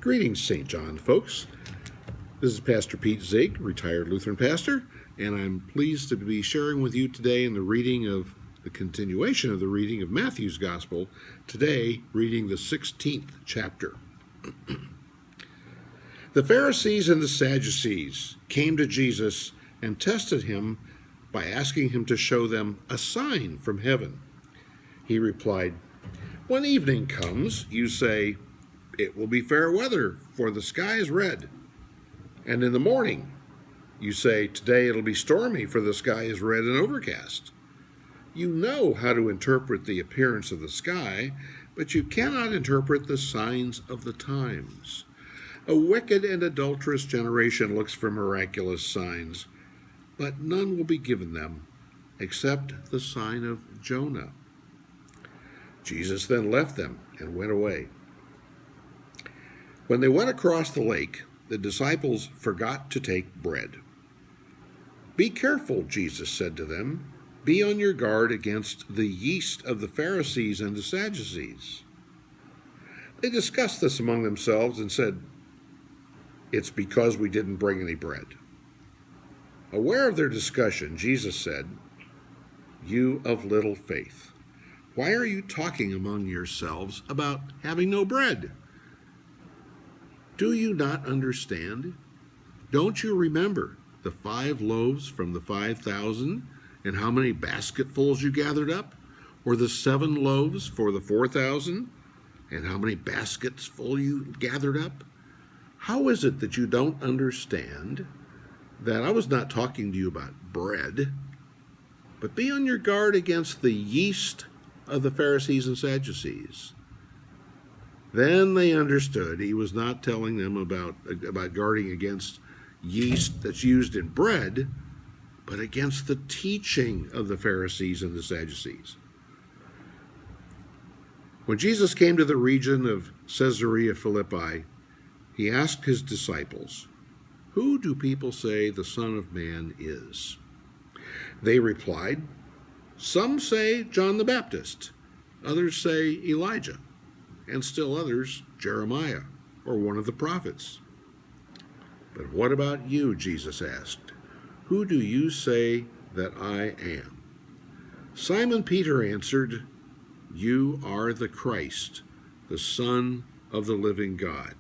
Greetings, St. John, folks. This is Pastor Pete Zieg, retired Lutheran pastor, and I'm pleased to be sharing with you today in the continuation of the reading of Matthew's Gospel, today reading the 16th chapter. The Pharisees and the Sadducees came to Jesus and tested him by asking him to show them a sign from heaven. He replied, "When evening comes, you say, 'It will be fair weather, for the sky is red.' And in the morning, you say, 'Today it'll be stormy, for the sky is red and overcast.' You know how to interpret the appearance of the sky, but you cannot interpret the signs of the times. A wicked and adulterous generation looks for miraculous signs, but none will be given them except the sign of Jonah." Jesus then left them and went away. When they went across the lake, the disciples forgot to take bread. "Be careful," Jesus said to them. "Be on your guard against the yeast of the Pharisees and the Sadducees." They discussed this among themselves and said, "It's because we didn't bring any bread." Aware of their discussion, Jesus said, "You of little faith, why are you talking among yourselves about having no bread? Do you not understand? Don't you remember the 5 loaves from the 5,000 and how many basketfuls you gathered up? Or the 7 loaves for the 4,000 and how many baskets full you gathered up? How is it that you don't understand that I was not talking to you about bread? But be on your guard against the yeast of the Pharisees and Sadducees." Then they understood he was not telling them about guarding against yeast that's used in bread, but against the teaching of the Pharisees and the Sadducees. When Jesus came to the region of Caesarea Philippi, he asked his disciples, "Who do people say the Son of Man is?" They replied, "Some say John the Baptist, others say Elijah, and still others, Jeremiah, or one of the prophets." "But what about you?" Jesus asked. "Who do you say that I am?" Simon Peter answered, "You are the Christ, the Son of the living God."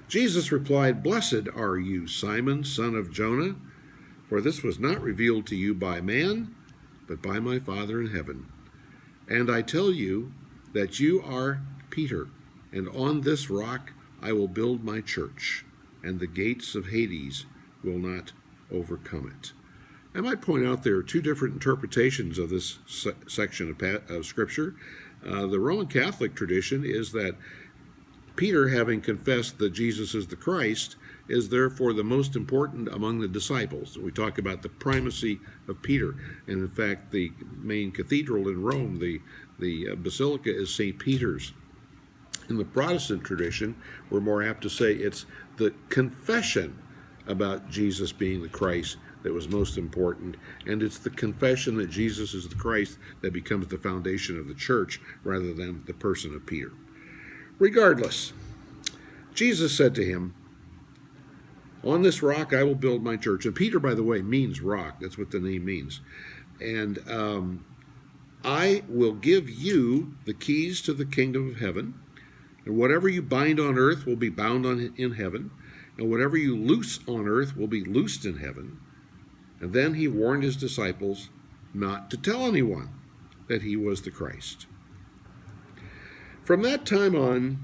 Jesus replied, "Blessed are you, Simon, son of Jonah, for this was not revealed to you by man, but by my Father in heaven. And I tell you that you are Peter, and on this rock I will build my church, and the gates of Hades will not overcome it." I might point out there are 2 different interpretations of this section of Scripture. The Roman Catholic tradition is that Peter, having confessed that Jesus is the Christ, is therefore the most important among the disciples. We talk about the primacy of Peter, and in fact the main cathedral in Rome, the basilica, is St. Peter's. In the Protestant tradition, we're more apt to say it's the confession about Jesus being the Christ that was most important, and it's the confession that Jesus is the Christ that becomes the foundation of the church rather than the person of Peter. Regardless, Jesus said to him, "On this rock I will build my church." And Peter, by the way, means rock. That's what the name means. "And I will give you the keys to the kingdom of heaven. And whatever you bind on earth will be bound in heaven, and whatever you loose on earth will be loosed in heaven." And then he warned his disciples not to tell anyone that he was the Christ. From that time on,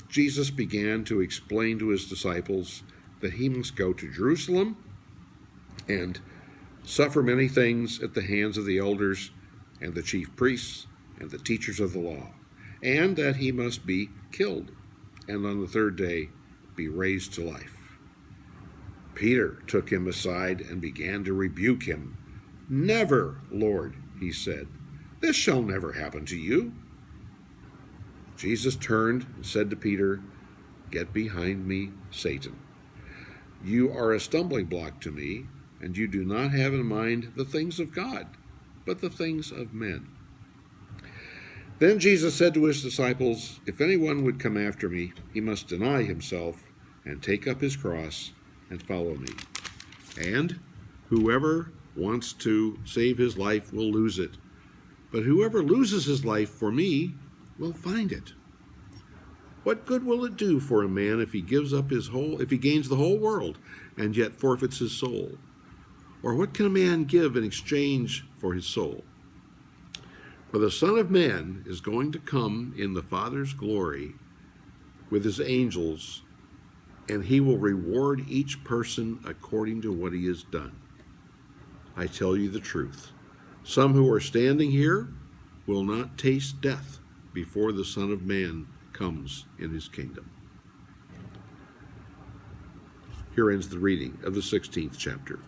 Jesus began to explain to his disciples that he must go to Jerusalem and suffer many things at the hands of the elders and the chief priests and the teachers of the law, and that he must be killed, and on the 3rd day be raised to life. Peter took him aside and began to rebuke him. "Never, Lord," he said. "This shall never happen to you." Jesus turned and said to Peter, "Get behind me, Satan. You are a stumbling block to me, and you do not have in mind the things of God, but the things of men." Then Jesus said to his disciples, "If anyone would come after me, he must deny himself and take up his cross and follow me. And whoever wants to save his life will lose it. But whoever loses his life for me will find it. What good will it do for a man if he gains the whole world and yet forfeits his soul? Or what can a man give in exchange for his soul? For the Son of Man is going to come in the Father's glory with his angels, and he will reward each person according to what he has done. I tell you the truth. Some who are standing here will not taste death before the Son of Man comes in his kingdom." Here ends the reading of the 16th chapter.